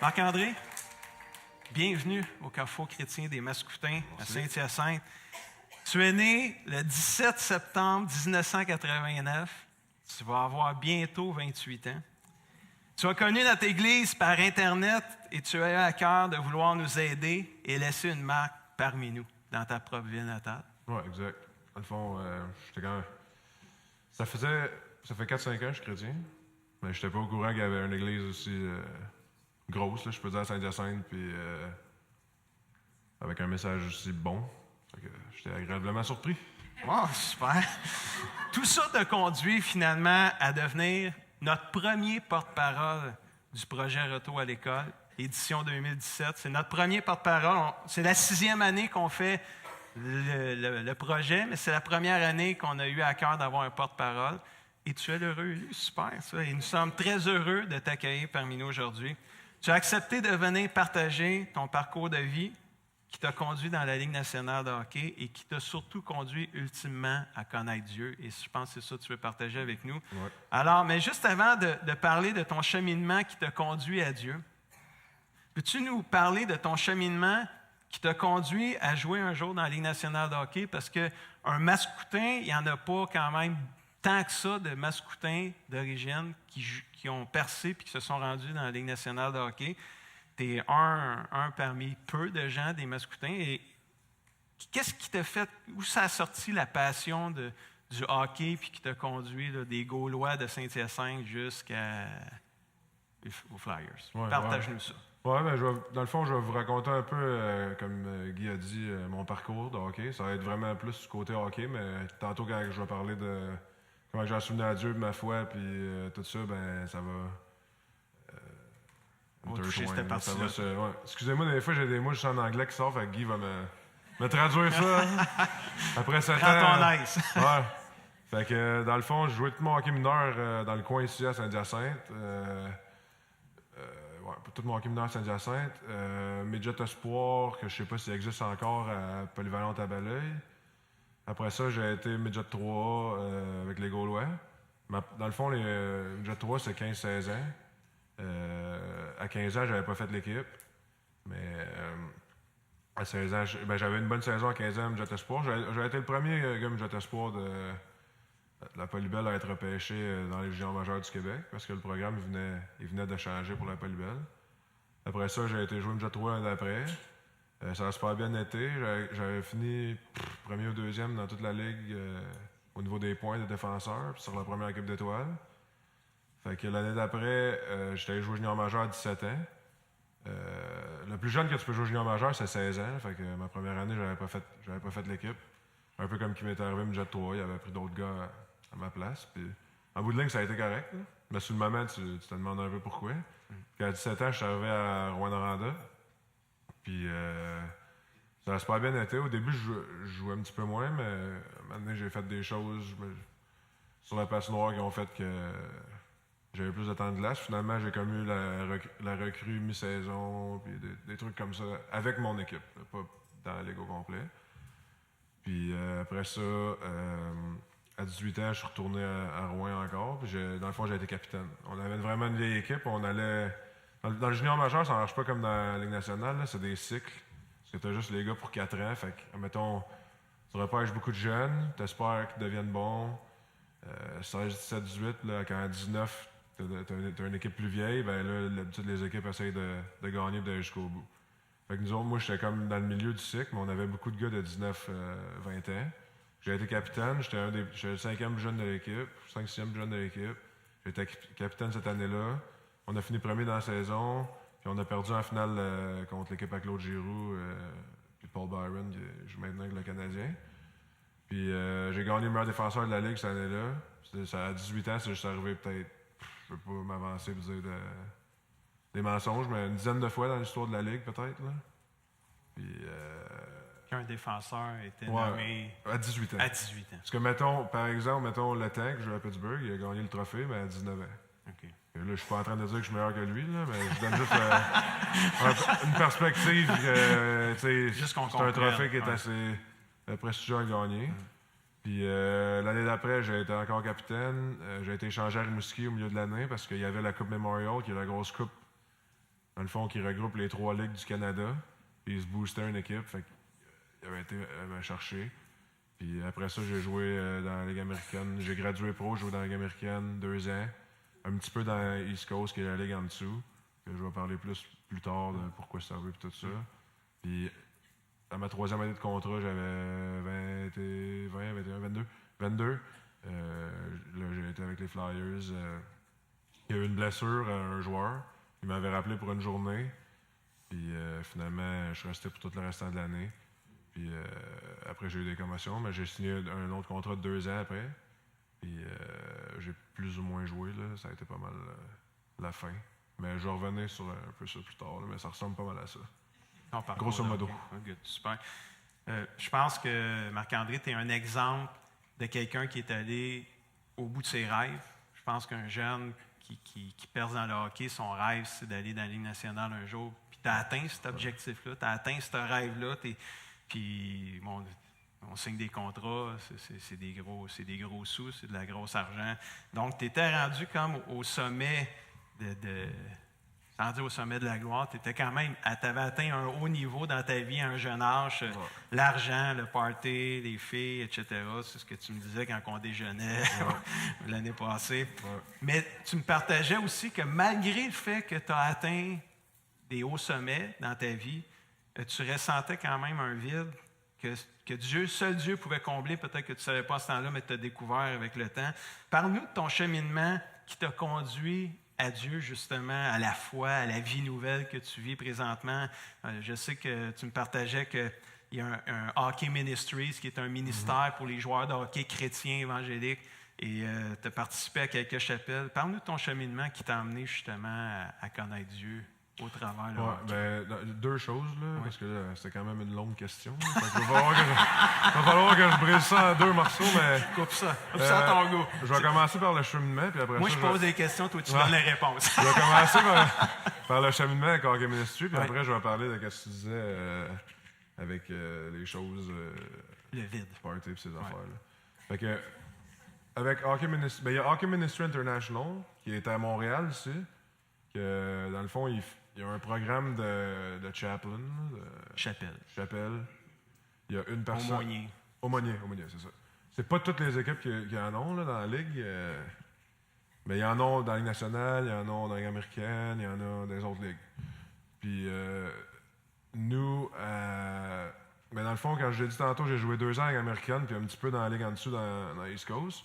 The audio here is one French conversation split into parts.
Marc-André, bienvenue au Carrefour chrétien des Mascoutins à Saint-Hyacinthe. Tu es né le 17 septembre 1989. Tu vas avoir bientôt 28 ans. Tu as connu notre Église par Internet et tu as eu à cœur de vouloir nous aider et laisser une marque parmi nous dans ta propre ville natale. Oui, exact. Dans le fond, j'étais quand même... Ça fait 4-5 ans que je suis chrétien, mais je n'étais pas au courant qu'il y avait une église aussi grosse, là, je peux dire, à Saint-Hyacinthe, puis avec un message aussi bon. J'étais agréablement surpris. Oh, super! Tout ça t'a conduit finalement à devenir notre premier porte-parole du projet Retour à l'école, édition 2017. C'est notre premier porte-parole. C'est la 6e année qu'on fait le projet, mais c'est la première année qu'on a eu à cœur d'avoir un porte-parole. Et tu es l'heureux élu, super ça. Et nous sommes très heureux de t'accueillir parmi nous aujourd'hui. Tu as accepté de venir partager ton parcours de vie qui t'a conduit dans la Ligue nationale de hockey et qui t'a surtout conduit ultimement à connaître Dieu. Et je pense que c'est ça que tu veux partager avec nous. Ouais. Alors, mais juste avant de parler de ton cheminement qui t'a conduit à Dieu, peux-tu nous parler de ton cheminement qui t'a conduit à jouer un jour dans la Ligue nationale de hockey? Parce qu'un Mascoutin, il n'y en a pas quand même tant que ça de Mascoutins d'origine qui ont percé et qui se sont rendus dans la Ligue nationale de hockey. Tu es un parmi peu de gens des Mascoutins. Et qu'est-ce qui t'a fait, où ça a sorti la passion du hockey puis qui t'a conduit là, des Gaulois de Saint-Hyacinthe jusqu'aux Flyers? Ouais, Partage-nous ça. Oui, ben, dans le fond, je vais vous raconter un peu, comme Guy a dit, mon parcours de hockey. Ça va être vraiment plus du côté hockey, mais tantôt quand je vais parler de comment j'ai assumé à Dieu, ma foi, puis tout ça, ben ça va... On va toucher cette partie-là. Ouais. Excusez-moi, des fois, j'ai des mots juste en anglais qui sortent, fait que Guy va me traduire ça. Après 7 ans... Prends ton aise. Ouais. Fait que, dans le fond, je jouais tout mon hockey mineur dans le coin ici à Saint-Hyacinthe. Tout mon hockey mineur à Saint-Hyacinthe. Midget Espoir, que je sais pas s'il existe encore à Polyvalente à Belleuil. Après ça, j'ai été Midget 3 avec les Gaulois. Dans le fond, les Midget 3, c'est 15-16 ans. À 15 ans, j'avais pas fait l'équipe. Mais à 16 ans, j'avais une bonne saison à 15 ans à Midget Espoir. J'avais été le premier gars Midget Espoir de la Polybelle à être repêché dans les juniors majeurs du Québec parce que le programme il venait de changer pour la Polybelle. Après ça, j'ai été jouer Midget 3 l'année d'après. Ça a super bien été. J'avais fini premier ou deuxième dans toute la ligue au niveau des points de défenseurs, puis sur la première équipe d'étoiles. Fait que l'année d'après, j'étais allé jouer junior majeur à 17 ans. Le plus jeune que tu peux jouer junior majeur, c'est 16 ans. Fait que ma première année, j'avais pas fait l'équipe. Un peu comme qui m'était arrivé Midget 3, il avait pris d'autres gars à ma place. Puis, en bout de ligne, ça a été correct. Là. Mais sur le moment, tu te demandes un peu pourquoi. Puis à 17 ans, je suis arrivé à Rouyn-Noranda. Puis ça a super bien été. Au début, je jouais un petit peu moins, mais maintenant, j'ai fait des choses sur la patinoire qui ont fait que j'avais plus de temps de glace. Finalement, j'ai comme eu la recrue mi-saison, puis des trucs comme ça, avec mon équipe, pas dans la ligue au complet. Puis après ça, à 18 ans, je suis retourné à Rouyn encore. Puis dans le fond, j'ai été capitaine. On avait vraiment une vieille équipe. On allait... Dans le junior majeur, ça ne marche pas comme dans la Ligue nationale. Là, c'est des cycles. Parce que tu as juste les gars pour 4 ans. Fait que, mettons, tu repêches beaucoup de jeunes. Tu espères qu'ils deviennent bons. 16, 17, 18, là, quand à 19, tu as une équipe plus vieille, ben là, d'habitude, les équipes essayent de gagner et d'aller jusqu'au bout. Fait que nous autres, moi, j'étais comme dans le milieu du cycle, mais on avait beaucoup de gars de 19, 20 ans. J'ai été capitaine, j'étais le 5e jeune de l'équipe, 5e jeune de l'équipe. J'ai été capitaine cette année-là. On a fini premier dans la saison, puis on a perdu en finale contre l'équipe à Claude Giroux, puis Paul Byron, qui joue maintenant avec le Canadien. Puis j'ai gagné le meilleur défenseur de la Ligue cette année-là. Ça, à 18 ans, c'est juste arrivé peut-être, je ne veux pas m'avancer et dire des mensonges, mais une dizaine de fois dans l'histoire de la Ligue, peut-être. Là. Puis... Qu'un défenseur était nommé à 18 ans. À 18 ans. Parce que, par exemple, Le Tank, qui joue à Pittsburgh, il a gagné le trophée, mais à 19 ans. OK. Et là, je suis pas en train de dire que je suis meilleur que lui, là, mais je donne juste une perspective. Juste qu'on c'est un trophée qui est assez prestigieux à gagner. Puis l'année d'après, j'ai été encore capitaine. J'ai été échangé à Rimouski au milieu de l'année parce qu'il y avait la Coupe Memorial, qui est la grosse coupe dans le fond, qui regroupe les 3 ligues du Canada. Puis il se boostait une équipe. Fait qu'il avait été me chercher. Puis après ça, j'ai joué dans la Ligue américaine. J'ai gradué pro, j'ai joué dans la Ligue américaine 2 ans. Un petit peu dans East Coast, qui est la ligue en dessous. Que je vais parler plus tard de pourquoi ça veut et tout ça. Puis à ma 3e année de contrat, j'avais 22. Là, j'ai été avec les Flyers. Il y a eu une blessure à un joueur. Il m'avait rappelé pour une journée. Puis finalement, je suis resté pour tout le restant de l'année. Puis après, j'ai eu des commotions, mais j'ai signé un autre contrat de 2 ans après. Puis j'ai plus ou moins joué, là. Ça a été pas mal la fin. Mais je vais revenir sur un peu ça plus tard, là, mais ça ressemble pas mal à ça. Grosso modo. Okay. Super. Je pense que Marc-André, tu es un exemple de quelqu'un qui est allé au bout de ses rêves. Je pense qu'un jeune qui perce dans le hockey, son rêve, c'est d'aller dans la Ligue nationale un jour. Puis tu as atteint cet objectif-là, tu as atteint ce rêve-là. Puis, bon, on signe des contrats, c'est des gros sous, c'est de la grosse argent. Donc, tu étais rendu comme au sommet sans dire au sommet de la gloire, tu étais quand même, tu avais atteint un haut niveau dans ta vie à un jeune âge. Ouais. L'argent, le party, les filles, etc. C'est ce que tu me disais quand on déjeunait l'année passée. Ouais. Mais tu me partageais aussi que malgré le fait que tu as atteint des hauts sommets dans ta vie, tu ressentais quand même un vide que Dieu, seul Dieu pouvait combler. Peut-être que tu ne savais pas à ce temps-là, mais tu as découvert avec le temps. Parle-nous de ton cheminement qui t'a conduit à Dieu, justement, à la foi, à la vie nouvelle que tu vis présentement. Je sais que tu me partageais qu'il y a un Hockey Ministries, qui est un ministère pour les joueurs de hockey chrétiens évangéliques, et tu as participé à quelques chapelles. Parle-nous de ton cheminement qui t'a amené, justement, à connaître Dieu au travers. Ben, 2 choses, là, parce que là, c'était quand même une longue question. Il va falloir que je brise ça en 2 morceaux, mais... Coupe ça à ton goût. Je vais commencer par le cheminement, puis après Moi, je pose des questions, toi, tu donnes les réponses. Je vais commencer par le cheminement avec Hockey Ministry, puis après, je vais parler de ce que tu disais avec les choses... le vide. Party et ces affaires-là. Fait que, avec Hockey Ministry... Ben, il y a Hockey Ministry International, qui est à Montréal, ici, que, dans le fond, il y a un programme de chaplain. Chapelle. Il y a une personne. Aumônier, c'est ça. C'est pas toutes les équipes qui en ont là, dans la Ligue. Mais il y en a dans la Ligue nationale, il y en a dans la Ligue américaine, il y en a dans les autres ligues. Puis nous, mais dans le fond, quand je l'ai dit tantôt, j'ai joué 2 ans en Ligue américaine, puis un petit peu dans la Ligue en dessous, dans East Coast.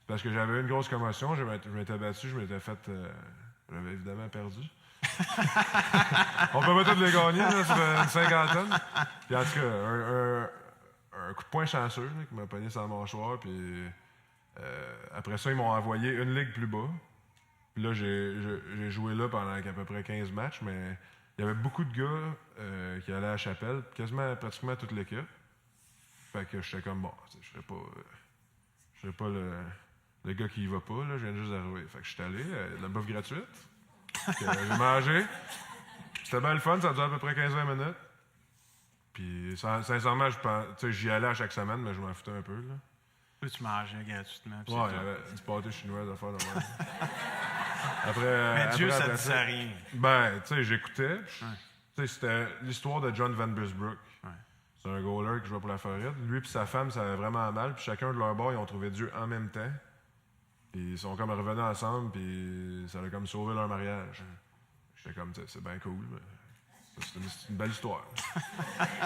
Parce que j'avais eu une grosse commotion, je m'étais battu, j'avais évidemment perdu. On peut pas tous les gagner, là, sur une 50aine. Puis en tout cas, un coup de poing chanceux là, qui m'a pogné sur la mâchoire. Puis après ça, ils m'ont envoyé une ligue plus bas. Puis là, j'ai joué là pendant à peu près 15 matchs, mais il y avait beaucoup de gars qui allaient à la chapelle, pratiquement toute l'équipe. Fait que j'étais comme, bon, je serais pas le gars qui y va pas, là, je viens juste d'arriver. Fait que je suis allé, de la bouffe gratuite. J'ai mangé. C'était bien le fun, ça a duré à peu près 15-20 minutes. Puis, sincèrement, j'y allais à chaque semaine, mais je m'en foutais un peu. Là. Puis tu mangeais gratuitement. Ouais, il y avait du pâté chinois à faire de même. Mais Dieu, ça ne disait rien. Ben, tu sais, j'écoutais. C'était l'histoire de John Van Bussbrook. Ouais. C'est un goaler qui jouait pour la Floride. Lui et sa femme, ça avait vraiment mal. Puis chacun de leur bord, ils ont trouvé Dieu en même temps. Puis ils sont comme revenus ensemble, puis ça a comme sauvé leur mariage. J'étais comme, c'est bien cool, mais c'est une belle histoire.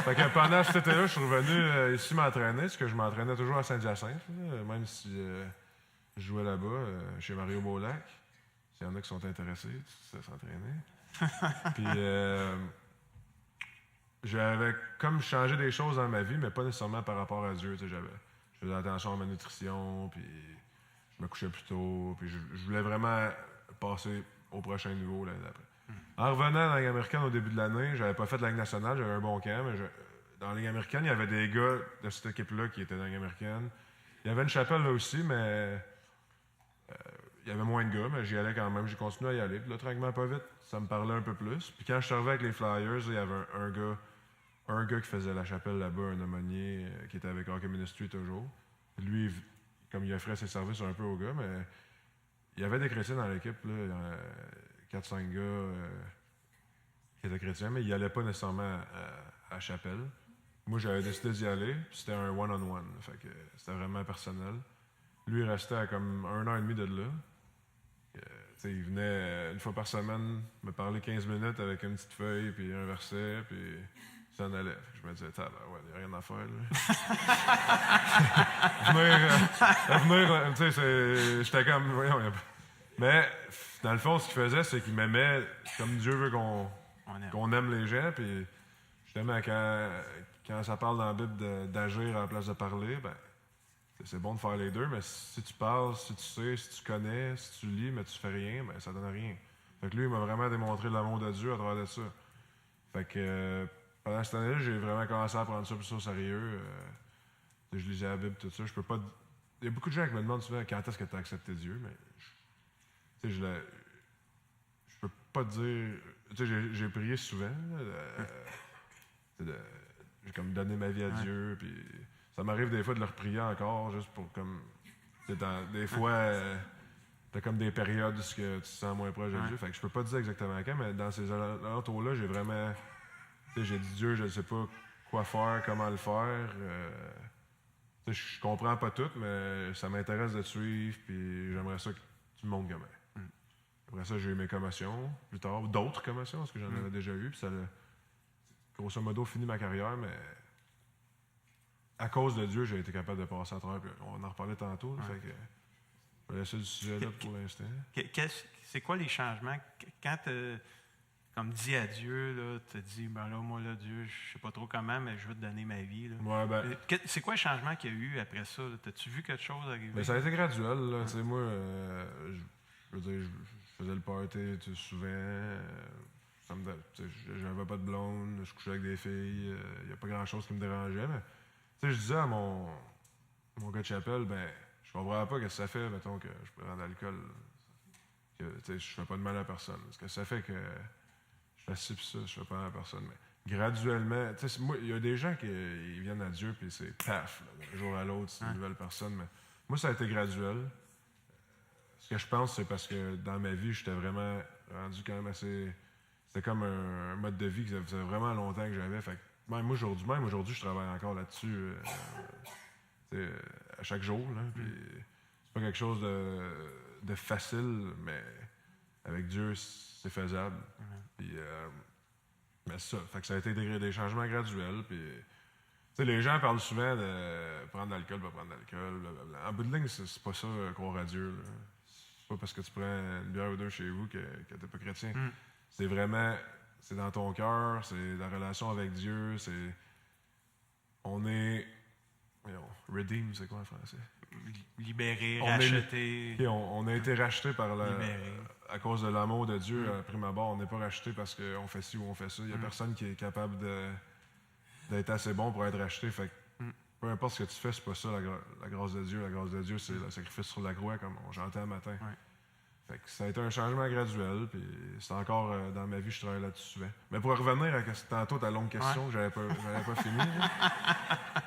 Fait que pendant cet été-là, je suis revenu ici m'entraîner, parce que je m'entraînais toujours à Saint-Hyacinthe, même si je jouais là-bas, chez Mario Beaulac. S'il y en a qui sont intéressés, ça s'entraîner. Puis j'avais comme changé des choses dans ma vie, mais pas nécessairement par rapport à Dieu. Je faisais attention à ma nutrition, puis je me couchais plus tôt, puis je voulais vraiment passer au prochain niveau l'année d'après. En revenant dans la Ligue américaine au début de l'année, j'avais pas fait de la Ligue nationale, j'avais un bon camp, mais dans la Ligue américaine, il y avait des gars de cette équipe-là qui étaient dans la Ligue américaine. Il y avait une chapelle là aussi, mais il y avait moins de gars, mais j'y allais quand même, j'ai continué à y aller. Puis là, tranquillement, pas vite, ça me parlait un peu plus. Puis quand je suis arrivé avec les Flyers, il y avait un gars qui faisait la chapelle là-bas, un aumônier qui était avec Hockey Ministry toujours. Puis lui, comme il offrait ses services un peu aux gars, mais il y avait des chrétiens dans l'équipe, là, 4-5 gars qui était chrétien, mais il n'allait pas nécessairement à la chapelle. Moi, j'avais décidé d'y aller, puis c'était un one-on-one. Fait que c'était vraiment personnel. Lui, il restait à comme 1 an et demi de là. Il venait une fois par semaine me parler 15 minutes avec une petite feuille, puis un verset, puis il s'en allait. Fait que je me disais, ouais, il n'y a rien à faire, là. venir, tu sais, j'étais comme, voyons. Mais, dans le fond, ce qu'il faisait, c'est qu'il m'aimait comme Dieu veut qu'on aime les gens, puis justement, quand ça parle dans la Bible d'agir à la place de parler, ben, c'est bon de faire les deux, mais si tu parles, si tu sais, si tu connais, si tu lis, mais tu fais rien, ben ça donne rien. Fait que lui, il m'a vraiment démontré l'amour de Dieu à travers de ça. Fait que pendant cette année-là, j'ai vraiment commencé à prendre ça plus au sérieux. Je lisais la Bible, tout ça. Je peux pas. Il y a beaucoup de gens qui me demandent souvent quand est-ce que tu as accepté Dieu, mais je peux pas te dire. Tu sais, j'ai prié souvent. J'ai comme donné ma vie à Dieu, puis ça m'arrive des fois de leur prier encore, juste pour comme. Des fois, t'as comme des périodes où tu te sens moins proche de Dieu. Fait que je peux pas te dire exactement quand, mais dans ces alentours-là, j'ai vraiment. J'ai dit Dieu, je ne sais pas quoi faire, comment le faire. Je comprends pas tout, mais ça m'intéresse de te suivre, puis j'aimerais ça que tu me montres comment. Après ça, j'ai eu mes commotions plus tard, d'autres commotions, parce que j'en avais déjà eu, puis ça a grosso modo fini ma carrière, mais à cause de Dieu, j'ai été capable de passer à travers. Puis on en reparlait tantôt, fait que je vais laisser le sujet là pour l'instant. C'est quoi les changements? Quand tu comme dit à Dieu, là, tu te dis, ben là, moi, là, Dieu, je sais pas trop comment, mais je veux te donner ma vie. Là. Ouais, ben, c'est quoi le changement qu'il y a eu après ça? T'as-tu vu quelque chose arriver? Ben, ça a été graduel. Là. Moi, je veux dire, je faisais le party souvent. J'avais pas de blonde, je couchais avec des filles. Il n'y a pas grand-chose qui me dérangeait. Mais je disais à mon gars de chapelle, ben, je comprends pas ce que ça fait, mettons, que je prends de l'alcool. Je fais pas de mal à personne. Ce que ça fait que je fais ci pis ça, je fais pas mal à personne. Mais graduellement, moi, il y a des gens qui ils viennent à Dieu, puis c'est paf, d'un jour à l'autre, c'est une nouvelle personne. Mais moi, ça a été graduel. Ce que je pense, c'est parce que dans ma vie, j'étais vraiment rendu quand même assez. C'était comme un mode de vie que ça faisait vraiment longtemps que j'avais. Fait que même aujourd'hui, je travaille encore là-dessus à chaque jour. Là, puis c'est pas quelque chose de facile, mais avec Dieu, c'est faisable. Puis, mais ça, fait que ça a été des changements graduels. Puis, les gens parlent souvent de prendre de l'alcool, pas prendre de l'alcool. Blablabla. En bout de ligne, c'est pas ça, croire à Dieu. Là. C'est pas parce que tu prends une bière ou deux chez vous que t'es pas chrétien. C'est vraiment, c'est dans ton cœur, c'est la relation avec Dieu, c'est. On est. Redeem, c'est quoi en français? Libéré, racheté. On a été racheté par à cause de l'amour de Dieu à prime abord. On n'est pas racheté parce qu'on fait ci ou on fait ça. Il n'y a personne qui est capable d'être assez bon pour être racheté. Fait que, peu importe ce que tu fais, c'est pas ça la grâce de Dieu. La grâce de Dieu, c'est le sacrifice sur la croix, comme on j'entends le matin. Fait que ça a été un changement graduel, puis c'est encore dans ma vie, je travaille là-dessus souvent. Mais pour revenir à tantôt ta longue question que j'avais pas fini,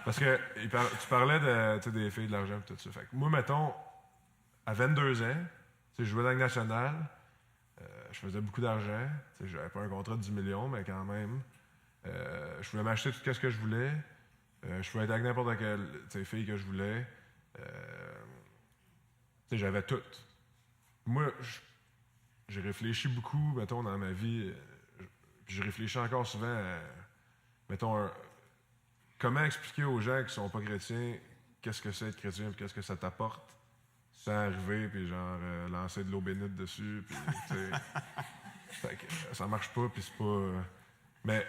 parce que tu parlais des filles, de l'argent et tout ça. Fait que moi, mettons, à 22 ans, je jouais dans la Ligue nationale, je faisais beaucoup d'argent, j'avais pas un contrat de 10 millions, mais quand même, je pouvais m'acheter tout ce que je voulais, je pouvais être avec n'importe quelle fille que je voulais, j'avais tout. Moi, j'ai réfléchi beaucoup, mettons, dans ma vie, puis je réfléchis encore souvent à, mettons, comment expliquer aux gens qui sont pas chrétiens qu'est-ce que c'est être chrétien et qu'est-ce que ça t'apporte sans arriver puis genre lancer de l'eau bénite dessus, puis fait que ça marche pas, puis c'est pas. Mais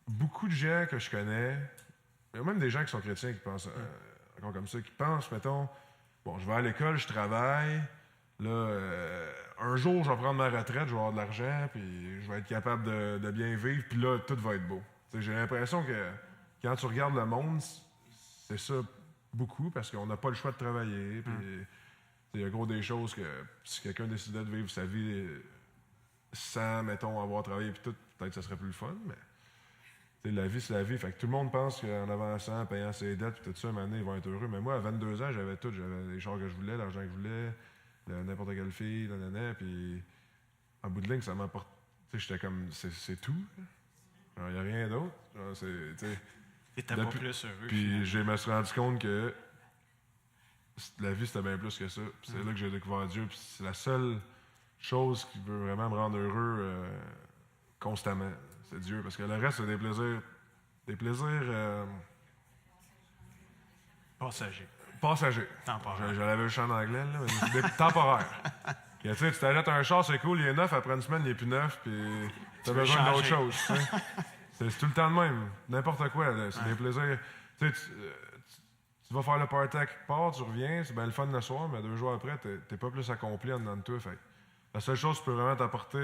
beaucoup de gens que je connais, il y a même des gens qui sont chrétiens qui pensent encore comme ça, qui pensent, mettons, bon, je vais à l'école, je travaille. Là, un jour, je vais prendre ma retraite, je vais avoir de l'argent, puis je vais être capable de bien vivre, puis là, tout va être beau. T'sais, j'ai l'impression que quand tu regardes le monde, c'est ça beaucoup, parce qu'on n'a pas le choix de travailler. Puis il y a gros des choses que si quelqu'un décidait de vivre sa vie sans, mettons, avoir travaillé, puis tout, peut-être que ça serait plus le fun, mais la vie, c'est la vie. Fait que tout le monde pense qu'en avançant, en payant ses dettes, puis tout ça, maintenant, ils vont être heureux. Mais moi, à 22 ans, j'avais tout. J'avais les chars que je voulais, l'argent que je voulais, n'importe quelle fille, puis en bout de ligne, ça m'apporte. j'étais comme, c'est tout. Il n'y a rien d'autre. T'étais pas plus heureux. Puis je me suis rendu compte que la vie, c'était bien plus que ça. Puis c'est là que j'ai découvert Dieu. Puis c'est la seule chose qui veut vraiment me rendre heureux constamment. C'est Dieu. Parce que le reste, c'est des plaisirs. Des plaisirs. Passagers. J'avais le chant en anglais, là, mais c'est temporaire. Tu t'achètes un char, c'est cool, il est neuf, après une semaine, il n'est plus neuf, puis t'as besoin d'autre chose. C'est tout le temps de même. N'importe quoi, là, c'est des plaisirs. Tu vas faire le party à quelque part, tu reviens, c'est bien le fun le soir, mais 2 jours après, t'es pas plus accompli en dedans de toi. Fait. La seule chose qui peut vraiment t'apporter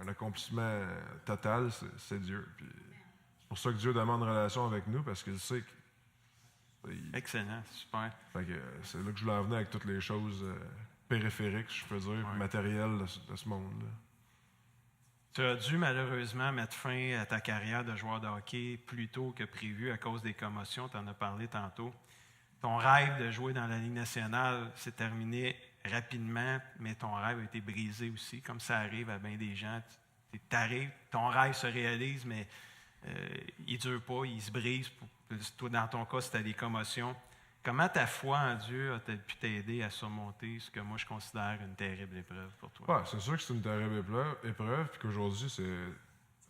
un accomplissement total, c'est Dieu. Puis c'est pour ça que Dieu demande une relation avec nous, parce qu'il sait que. Excellent, super. Fait que c'est là que je voulais en venir avec toutes les choses périphériques, je peux dire, matérielles de ce monde-là. Tu as dû malheureusement mettre fin à ta carrière de joueur de hockey plus tôt que prévu à cause des commotions, tu en as parlé tantôt. Ton rêve de jouer dans la Ligue nationale s'est terminé rapidement, mais ton rêve a été brisé aussi, comme ça arrive à bien des gens. T'arrives, ton rêve se réalise, mais il ne dure pas, il se brise. Toi, dans ton cas, c'était des commotions. Comment ta foi en Dieu a-t-elle pu t'aider à surmonter ce que moi je considère une terrible épreuve pour toi? Ouais, c'est sûr que c'est une terrible épreuve, puis qu'aujourd'hui,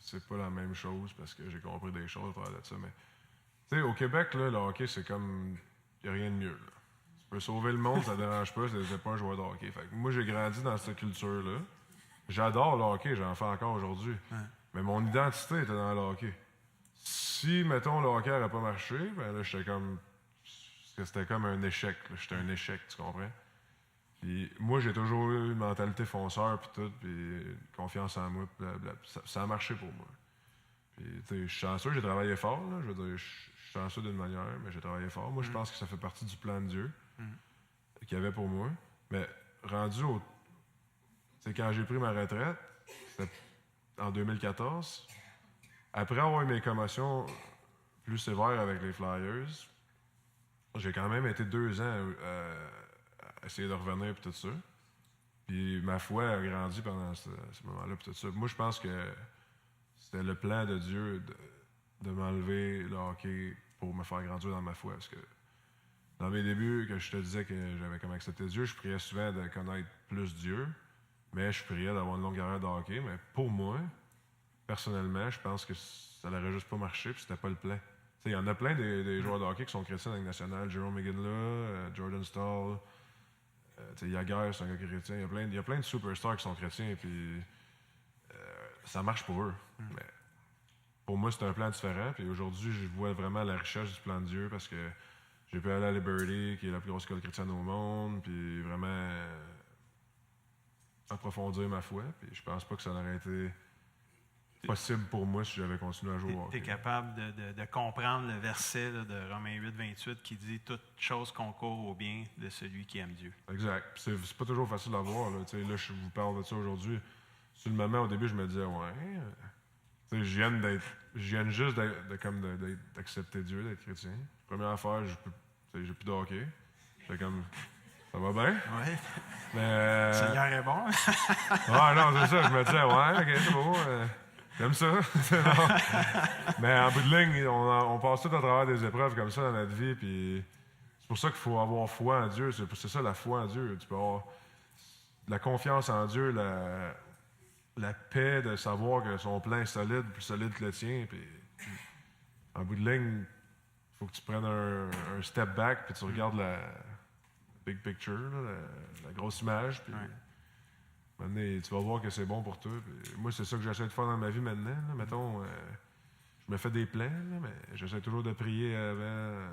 c'est pas la même chose parce que j'ai compris des choses à travers de ça. Mais, tu sais, au Québec, là, le hockey, c'est comme. Il n'y a rien de mieux. Là. Tu peux sauver le monde, ça ne dérange pas, c'est pas un joueur de hockey. Fait que moi, j'ai grandi dans cette culture-là. J'adore le hockey, j'en fais encore aujourd'hui. Ouais. Mais mon identité était dans le hockey. Si, mettons, le hockey n'aurait pas marché, ben là, j'étais comme. C'était comme un échec. J'étais un échec, tu comprends? Puis moi, j'ai toujours eu une mentalité fonceur, puis tout, puis confiance en moi, blablabla. Ça a marché pour moi. Puis, tu sais, je suis chanceux, j'ai travaillé fort, là. Je veux dire, je suis chanceux d'une manière, mais j'ai travaillé fort. Moi, je pense que ça fait partie du plan de Dieu qu'il y avait pour moi. Mais rendu au. Tu sais, quand j'ai pris ma retraite, c'était en 2014, après avoir eu mes commotions plus sévères avec les Flyers, j'ai quand même été 2 ans à essayer de revenir et tout ça. Puis ma foi a grandi pendant ce moment-là et tout ça. Moi, je pense que c'était le plan de Dieu de m'enlever le hockey pour me faire grandir dans ma foi. Parce que dans mes débuts, que je te disais que j'avais comme accepté Dieu, je priais souvent de connaître plus Dieu, mais je priais d'avoir une longue carrière de hockey. Mais pour moi, personnellement, je pense que ça n'aurait juste pas marché puis c'était pas le plan. Il y en a plein des joueurs de hockey qui sont chrétiens dans la Ligue nationale. Jerome McGinley, Jordan Staal, Jagger, c'est un gars chrétien. Il y a plein de superstars qui sont chrétiens, puis ça marche pour eux. Mais pour moi, c'est un plan différent. Puis aujourd'hui, je vois vraiment la richesse du plan de Dieu parce que j'ai pu aller à Liberty, qui est la plus grosse école chrétienne au monde, puis vraiment approfondir ma foi. Puis je pense pas que ça aurait été possible pour moi si j'avais continué à jouer au hockey. Tu es capable de comprendre le verset là, de Romains 8, 28 qui dit « Toute chose concourt au bien de celui qui aime Dieu ». Exact. C'est pas toujours facile à voir. Là, je vous parle de ça aujourd'hui. Sur le moment, au début, je me disais « Ouais... » Je viens juste d'accepter Dieu, d'être chrétien. Première affaire, j'ai plus de hockey. C'est comme... Ça va bien? Oui. Mais... Le Seigneur est bon. Ah non, c'est ça. Je me disais « Ouais, OK, c'est beau. J'aime ça. » Mais en bout de ligne, on passe tout à travers des épreuves comme ça dans notre vie. Puis c'est pour ça qu'il faut avoir foi en Dieu. C'est ça, la foi en Dieu. Tu peux avoir la confiance en Dieu, la paix de savoir que son plan est solide, plus solide que le tien. Puis en bout de ligne, il faut que tu prennes un step back puis tu regardes la big picture, là, la grosse image. Puis maintenant, tu vas voir que c'est bon pour toi. Puis moi, c'est ça que j'essaie de faire dans ma vie maintenant. Là. Mettons, je me fais des plans, là, mais j'essaie toujours de prier avant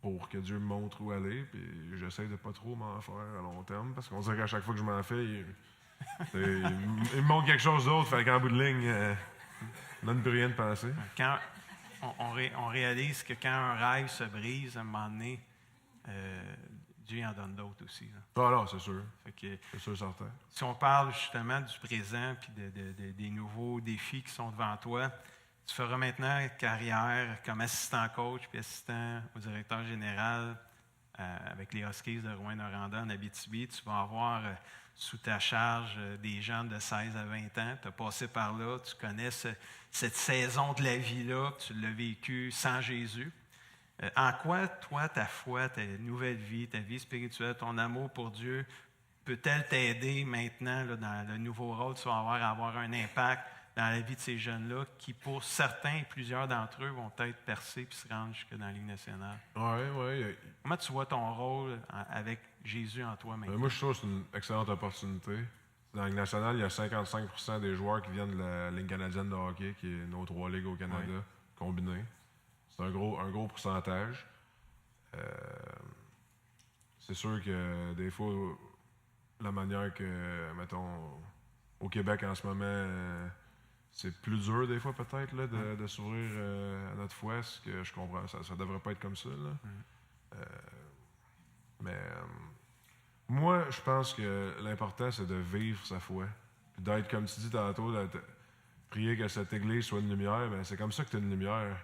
pour que Dieu me montre où aller. Puis j'essaie de pas trop m'en faire à long terme parce qu'on dirait qu'à chaque fois que je m'en fais, il me montre quelque chose d'autre. Fait qu'en bout de ligne, on donne plus rien de penser. Quand on réalise que quand un rêve se brise, à un moment donné, Dieu en donne d'autres aussi. Là. Ah non, c'est sûr. C'est sûr, certain. Si on parle justement du présent et des nouveaux défis qui sont devant toi, tu feras maintenant carrière comme assistant coach puis assistant au directeur général avec les Huskies de Rouyn-Noranda en Abitibi, tu vas avoir sous ta charge des jeunes de 16 à 20 ans. Tu as passé par là, tu connais cette saison de la vie-là, tu l'as vécu sans Jésus. En quoi, toi, ta foi, ta nouvelle vie, ta vie spirituelle, ton amour pour Dieu, peut-elle t'aider maintenant là, dans le nouveau rôle que tu vas avoir un impact dans la vie de ces jeunes-là qui, pour certains, plusieurs d'entre eux, vont peut-être percer puis se rendre jusque dans la Ligue nationale? Oui. Comment tu vois ton rôle avec Jésus en toi maintenant? Moi, je trouve que c'est une excellente opportunité. Dans la Ligue nationale, il y a 55% des joueurs qui viennent de la Ligue canadienne de hockey, qui est nos 3 ligues au Canada, combinées. C'est un gros pourcentage. C'est sûr que des fois, la manière que, mettons, au Québec en ce moment, c'est plus dur des fois peut-être là, de s'ouvrir à notre foi, ce que je comprends. Ça devrait pas être comme ça. Là. Mais moi, je pense que l'important, c'est de vivre sa foi. Puis d'être, comme tu dis tantôt, de prier que cette église soit une lumière, ben c'est comme ça que tu es une lumière.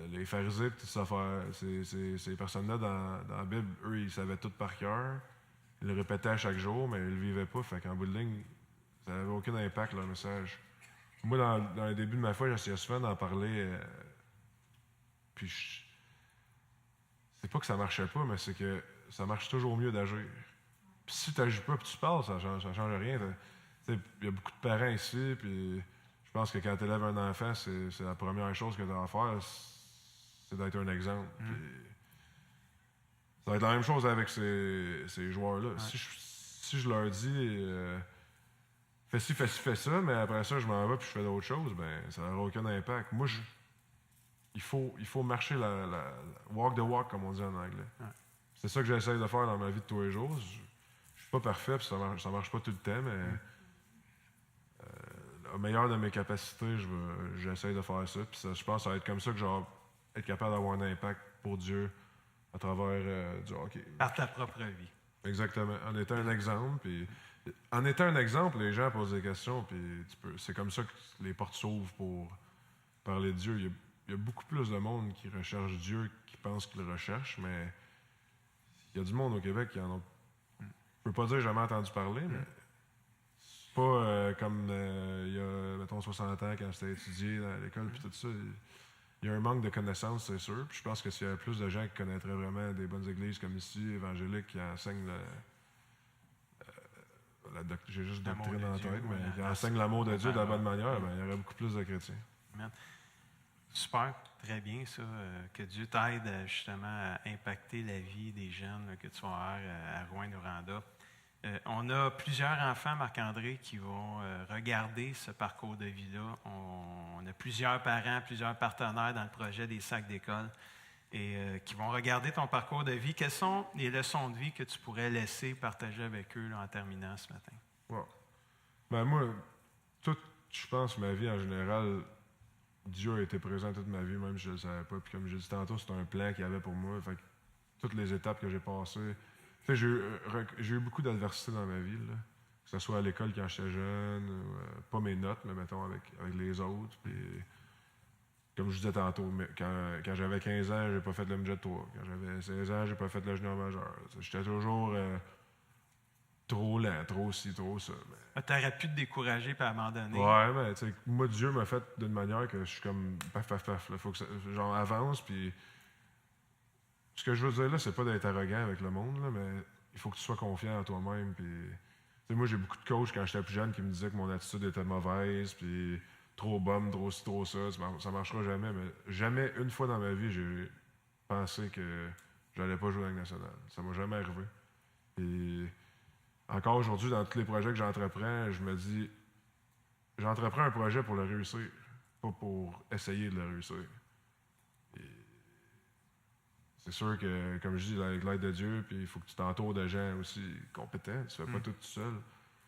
Les pharisiens, toutes ces affaires, ces personnes-là dans la Bible, eux, ils savaient tout par cœur. Ils le répétaient à chaque jour, mais ils le vivaient pas. Fait qu'en bout de ligne, ça n'avait aucun impact, leur message. Moi, dans le début de ma foi, j'essayais souvent d'en parler. Puis, c'est pas que ça marchait pas, mais c'est que ça marche toujours mieux d'agir. Puis si tu n'agis pas, puis tu parles, ça change rien. Il y a beaucoup de parents ici, puis je pense que quand tu élèves un enfant, c'est la première chose que tu as à faire, c'est d'être un exemple. Puis, ça va être la même chose avec ces joueurs-là. Ouais. Si je leur dis fais ci, fais ça, mais après ça, je m'en vais puis je fais d'autres choses, ben ça n'aura aucun impact. Moi, il faut marcher walk the walk, comme on dit en anglais. Ouais. C'est ça que j'essaie de faire dans ma vie de tous les jours. Je suis pas parfait, puis ça marche pas tout le temps, mais au meilleur de mes capacités, j'essaie de faire ça. Puis je pense que ça va être comme ça que je vais être capable d'avoir un impact pour Dieu à travers du hockey. Par ta propre vie. Exactement. En étant un exemple, puis en étant un exemple, les gens posent des questions, puis c'est comme ça que les portes s'ouvrent pour parler de Dieu. Il y a beaucoup plus de monde qui recherche Dieu, qui pense qu'il le recherche, mais il y a du monde au Québec qui en ont... Je peux pas dire que j'ai jamais entendu parler, mais c'est pas comme il y a, mettons, 60 ans, quand j'étais étudié à l'école, puis tout ça. Il y a un manque de connaissances, c'est sûr. Puis je pense que s'il y a plus de gens qui connaîtraient vraiment des bonnes églises comme ici, évangéliques, qui enseignent j'ai juste doctrine en tête, mais qui enseignent l'amour de Dieu de la bonne manière, ben, il y aurait beaucoup plus de chrétiens. Amen. Super, très bien ça, que Dieu t'aide justement à impacter la vie des jeunes là, que tu vas avoir à Rouyn-Noranda. On a plusieurs enfants, Marc-André, qui vont regarder ce parcours de vie-là. On a plusieurs parents, plusieurs partenaires dans le projet des sacs d'école et qui vont regarder ton parcours de vie. Quelles sont les leçons de vie que tu pourrais laisser partager avec eux là, en terminant ce matin? Wow. Ben moi, je pense, ma vie en général, Dieu a été présent toute ma vie, même si je ne le savais pas. Puis comme je l'ai dit tantôt, c'est un plan qu'il y avait pour moi. Fait que toutes les étapes que j'ai passées... J'ai eu beaucoup d'adversité dans ma vie, là. Que ce soit à l'école quand j'étais jeune, pas mes notes, mais mettons avec les autres. Puis, comme je disais tantôt, quand j'avais 15 ans, j'ai pas fait le midget 3. Quand j'avais 16 ans, j'ai pas fait le junior majeur. J'étais toujours trop lent, trop ci, trop ça. Mais... Tu aurais pu te décourager et abandonner. Ouais, mais moi, Dieu m'a fait d'une manière que je suis comme paf. Il faut que ça avance, puis... Ce que je veux dire là, c'est pas d'être arrogant avec le monde, là, mais il faut que tu sois confiant en toi-même. Puis, moi, j'ai beaucoup de coachs quand j'étais plus jeune qui me disaient que mon attitude était mauvaise, puis trop bonne, trop ci, trop ça. Ça marchera jamais. Mais jamais une fois dans ma vie, j'ai pensé que j'allais pas jouer à la Ligue nationale. Ça m'a jamais arrivé. Et encore aujourd'hui, dans tous les projets que j'entreprends, je me dis, j'entreprends un projet pour le réussir, pas pour essayer de le réussir. C'est sûr que, comme je dis, avec l'aide de Dieu, puis il faut que tu t'entoures de gens aussi compétents. Tu ne fais pas tout seul.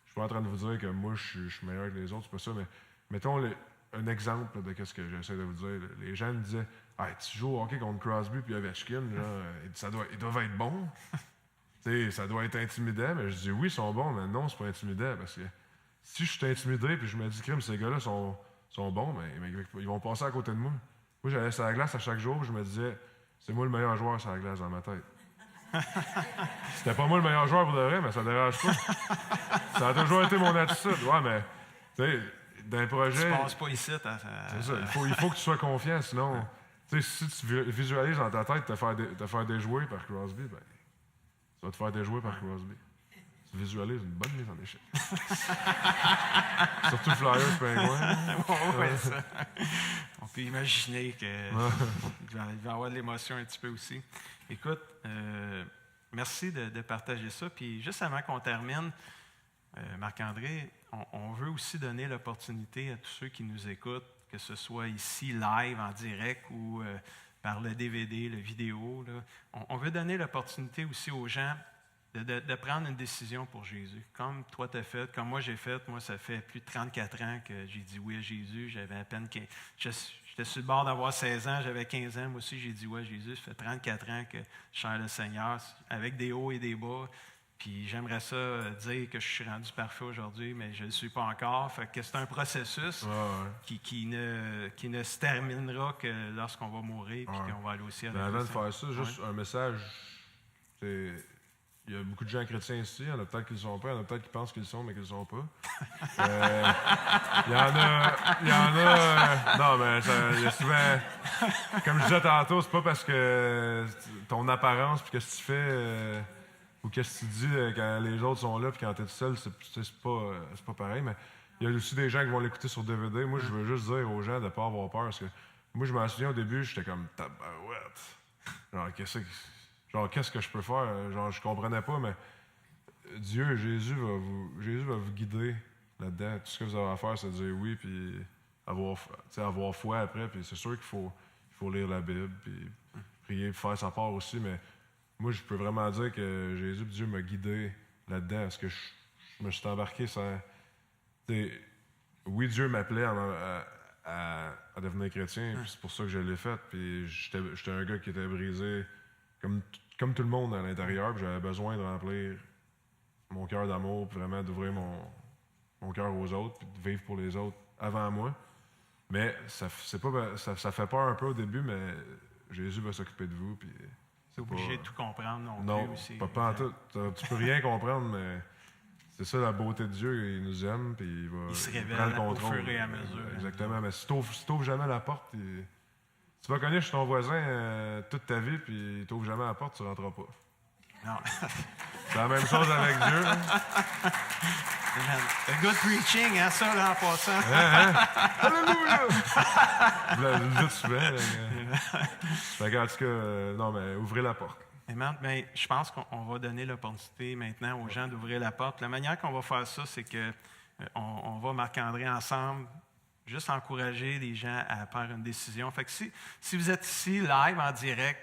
Je suis pas en train de vous dire que moi, je suis meilleur que les autres, c'est pas ça, mais mettons un exemple là, de ce que j'essaie de vous dire. Là. Les gens me disaient « Hey, tu joues au hockey contre Crosby puis Ovechkin, ils doivent être bons. » Ça doit être intimidant, mais je dis « Oui, ils sont bons, mais non, c'est pas intimidant, parce que si je suis intimidé puis je me dis « Crime, ces gars-là sont bons, mais ils vont passer à côté de moi. » Moi, j'allais sur la glace à chaque jour, je me disais « C'est moi le meilleur joueur sur la glace dans ma tête. » C'était pas moi le meilleur joueur pour de vrai, mais ça dérange pas. Ça a toujours été mon attitude. Ouais, mais, tu sais, d'un projet... Tu passes pas ici. C'est ça, il faut que tu sois confiant, sinon... Tu sais, si tu visualises dans ta tête te faire déjouer par Crosby, ben, tu vas te faire déjouer par Crosby. Tu visualises une bonne mise en échec. Surtout Flyers Penguins. Ouais, ça. On peut imaginer qu'il va y avoir de l'émotion un petit peu aussi. Écoute, merci de partager ça. Puis juste avant qu'on termine, Marc-André, on veut aussi donner l'opportunité à tous ceux qui nous écoutent, que ce soit ici, live, en direct ou par le DVD, le vidéo. Là. On veut donner l'opportunité aussi aux gens de prendre une décision pour Jésus. Comme toi t'as fait, comme moi j'ai fait. Moi, ça fait plus de 34 ans que j'ai dit oui à Jésus. J'avais à peine... J'étais sur le bord d'avoir 16 ans. J'avais 15 ans. Moi aussi, j'ai dit oui à Jésus. Ça fait 34 ans que je sers le Seigneur, avec des hauts et des bas. Puis j'aimerais ça dire que je suis rendu parfait aujourd'hui, mais je ne le suis pas encore. Fait que c'est un processus qui ne se terminera que lorsqu'on va mourir et qu'on va aller au ciel. Mais avant de faire ça, juste un message. Il y a beaucoup de gens chrétiens ici. Il y en a peut-être qui ne le sont pas. Il y en a peut-être qui pensent qu'ils le sont, mais qu'ils ne le sont pas. Il y en a... non, mais il y a souvent... Comme je disais tantôt, c'est pas parce que ton apparence puis qu'est-ce que tu fais... ou qu'est-ce que tu dis quand les autres sont là puis quand tu es tout seul, c'est pas pareil. Mais il y a aussi des gens qui vont l'écouter sur DVD. Moi, je veux juste dire aux gens de ne pas avoir peur. Parce que moi, je m'en souviens au début, j'étais comme tabarouette. Qu'est-ce que je peux faire? Genre, je comprenais pas, mais Dieu, Jésus va vous guider là-dedans. Tout ce que vous avez à faire, c'est de dire oui, puis avoir foi après. Puis c'est sûr qu'il faut lire la Bible, puis prier, faire sa part aussi, mais moi, je peux vraiment dire que Jésus, Dieu m'a guidé là-dedans, parce que je me suis embarqué sans... Oui, Dieu m'appelait à devenir chrétien, puis c'est pour ça que je l'ai fait, puis j'étais un gars qui était brisé comme tout le monde à l'intérieur, puis j'avais besoin de remplir mon cœur d'amour, puis vraiment d'ouvrir mon cœur aux autres, puis de vivre pour les autres avant moi. Mais ça fait peur un peu au début, mais Jésus va s'occuper de vous, puis... C'est obligé de tout comprendre non plus aussi. Non, pas en tout. Tu peux rien comprendre, mais c'est ça la beauté de Dieu. Il nous aime, puis il se révèle prend le contrôle. au fur et à mesure. Exactement. Mais si tu n'ouvres jamais la porte, tu vas connaître ton voisin toute ta vie, puis tu n'ouvres jamais la porte, tu ne rentreras pas. Non. C'est la même chose avec Dieu. A good preaching, hein, ça, là, en passant. Alléluia! Je le dis souvent. Fait en tout cas, non, mais ouvrez la porte. Mais je pense qu'on va donner l'opportunité maintenant aux gens d'ouvrir la porte. La manière qu'on va faire ça, c'est que on va, Marc-André, ensemble, juste encourager les gens à faire une décision. Fait que si vous êtes ici, live, en direct,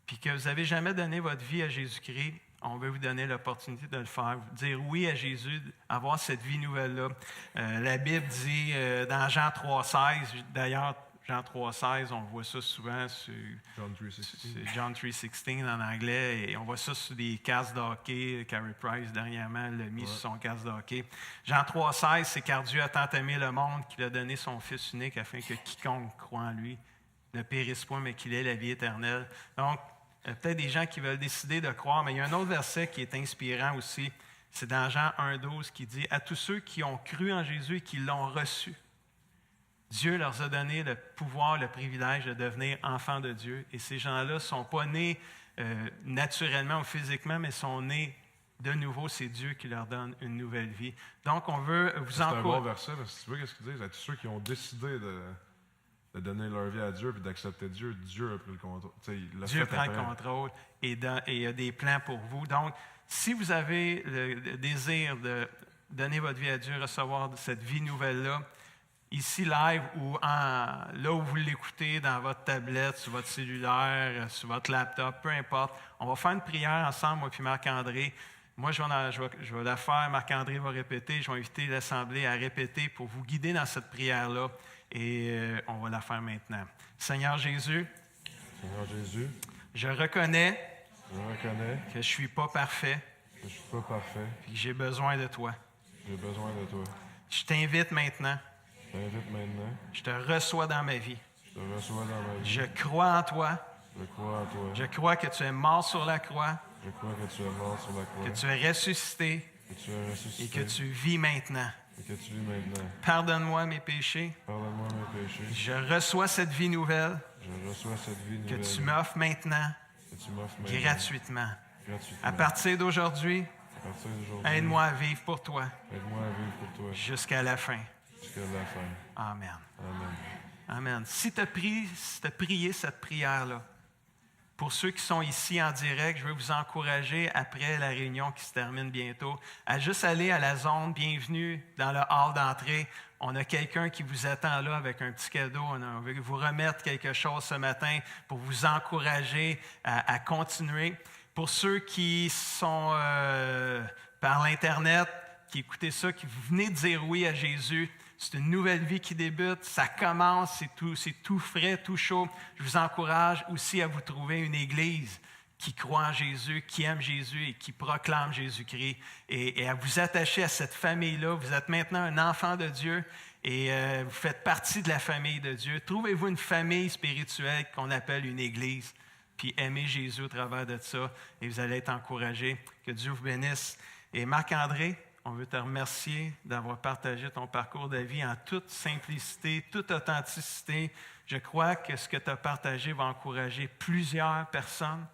puis que vous n'avez jamais donné votre vie à Jésus-Christ, on veut vous donner l'opportunité de le faire, dire oui à Jésus, avoir cette vie nouvelle-là. La Bible dit dans Jean 3,16, d'ailleurs, Jean 3,16, on voit ça souvent sur John 3,16 en anglais, et on voit ça sur des casques de hockey. Carey Price, dernièrement, l'a mis sur son casque de hockey. Jean 3,16, c'est « Car Dieu a tant aimé le monde qu'il a donné son Fils unique afin que quiconque croit en lui ne périsse point, mais qu'il ait la vie éternelle. » Donc, il y a peut-être des gens qui veulent décider de croire, mais il y a un autre verset qui est inspirant aussi. C'est dans Jean 1,12 qui dit « À tous ceux qui ont cru en Jésus et qui l'ont reçu, Dieu leur a donné le pouvoir, le privilège de devenir enfants de Dieu. » Et ces gens-là ne sont pas nés naturellement ou physiquement, mais sont nés de nouveau. C'est Dieu qui leur donne une nouvelle vie. Donc, on veut vous encourager. C'est un bon verset, parce que tu vois ce qu'il dit. À tous ceux qui ont décidé de donner leur vie à Dieu et d'accepter Dieu, Dieu a pris le contrôle. Dieu prend le contrôle et il y a des plans pour vous. Donc, si vous avez le désir de donner votre vie à Dieu, recevoir cette vie nouvelle-là, ici live ou là où vous l'écoutez, dans votre tablette, sur votre cellulaire, sur votre laptop, peu importe, on va faire une prière ensemble, moi puis Marc-André. Moi, je vais la faire, Marc-André va répéter, je vais inviter l'Assemblée à répéter pour vous guider dans cette prière-là. Et on va la faire maintenant. Seigneur Jésus, je reconnais que je ne suis pas parfait. Et que j'ai besoin de toi. Je t'invite maintenant. Je te reçois dans ma vie. Je crois en toi. Je crois que tu es mort sur la croix Je crois que tu es mort sur la croix. que tu es ressuscité Que tu es ressuscité. et que tu vis maintenant. Et que tu vis maintenant. Pardonne-moi mes péchés. Pardonne-moi mes péchés. Je reçois cette vie nouvelle Je reçois cette vie que nouvelle. tu m'offres maintenant Que tu m'offres maintenant. gratuitement. Gratuitement. À partir d'aujourd'hui, À partir d'aujourd'hui. aide-moi à vivre pour toi Aide-moi à vivre pour toi. jusqu'à la fin. Jusqu'à la fin. Amen. Amen. Amen. Si tu as prié cette prière-là, pour ceux qui sont ici en direct, je veux vous encourager, après la réunion qui se termine bientôt, à juste aller à la zone bienvenue dans le hall d'entrée. On a quelqu'un qui vous attend là avec un petit cadeau. On veut vous remettre quelque chose ce matin pour vous encourager à continuer. Pour ceux qui sont par l'Internet, qui écoutez ça, qui vous venez de dire oui à Jésus, c'est une nouvelle vie qui débute, ça commence, c'est tout frais, tout chaud. Je vous encourage aussi à vous trouver une église qui croit en Jésus, qui aime Jésus et qui proclame Jésus-Christ et à vous attacher à cette famille-là. Vous êtes maintenant un enfant de Dieu et vous faites partie de la famille de Dieu. Trouvez-vous une famille spirituelle qu'on appelle une église, puis aimez Jésus au travers de ça et vous allez être encouragés. Que Dieu vous bénisse. Et Marc-André, on veut te remercier d'avoir partagé ton parcours de vie en toute simplicité, toute authenticité. Je crois que ce que tu as partagé va encourager plusieurs personnes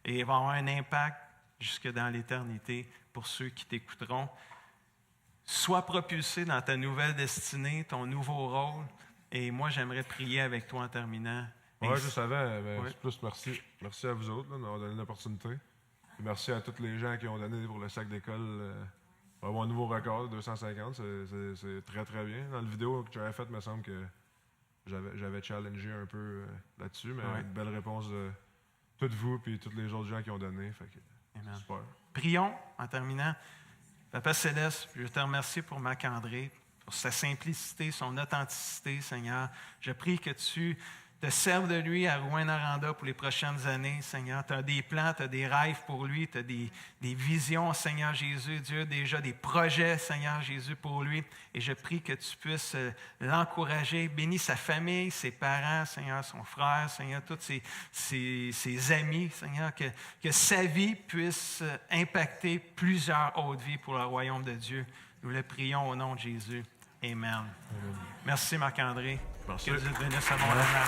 et va avoir un impact jusque dans l'éternité pour ceux qui t'écouteront. Sois propulsé dans ta nouvelle destinée, ton nouveau rôle. Et moi, j'aimerais prier avec toi en terminant. Oui, je savais, mais Ouais. c'est plus merci. Merci à vous autres là, d'avoir donné l'opportunité. Puis merci à tous les gens qui ont donné pour le sac d'école. On va avoir un nouveau record, 250, c'est très très bien. Dans la vidéo que j'avais faite, il me semble que j'avais challengé un peu là-dessus, mais Ouais. une belle réponse de toutes vous et tous les autres gens qui ont donné. Fait que, Amen. super. Prions en terminant. Papa Céleste, je te remercie pour Marc-André, pour sa simplicité, son authenticité, Seigneur. Je prie que tu te serves de lui à Rouyn-Noranda pour les prochaines années, Seigneur. Tu as des plans, tu as des rêves pour lui, tu as des visions, Seigneur Jésus. Dieu, déjà des projets, Seigneur Jésus, pour lui. Et je prie que tu puisses l'encourager. Bénis sa famille, ses parents, Seigneur, son frère, Seigneur, tous ses amis, Seigneur. Que sa vie puisse impacter plusieurs autres vies pour le royaume de Dieu. Nous le prions au nom de Jésus. Amen. Merci Marc-André. Merci. Que Dieu te bénisse abondamment.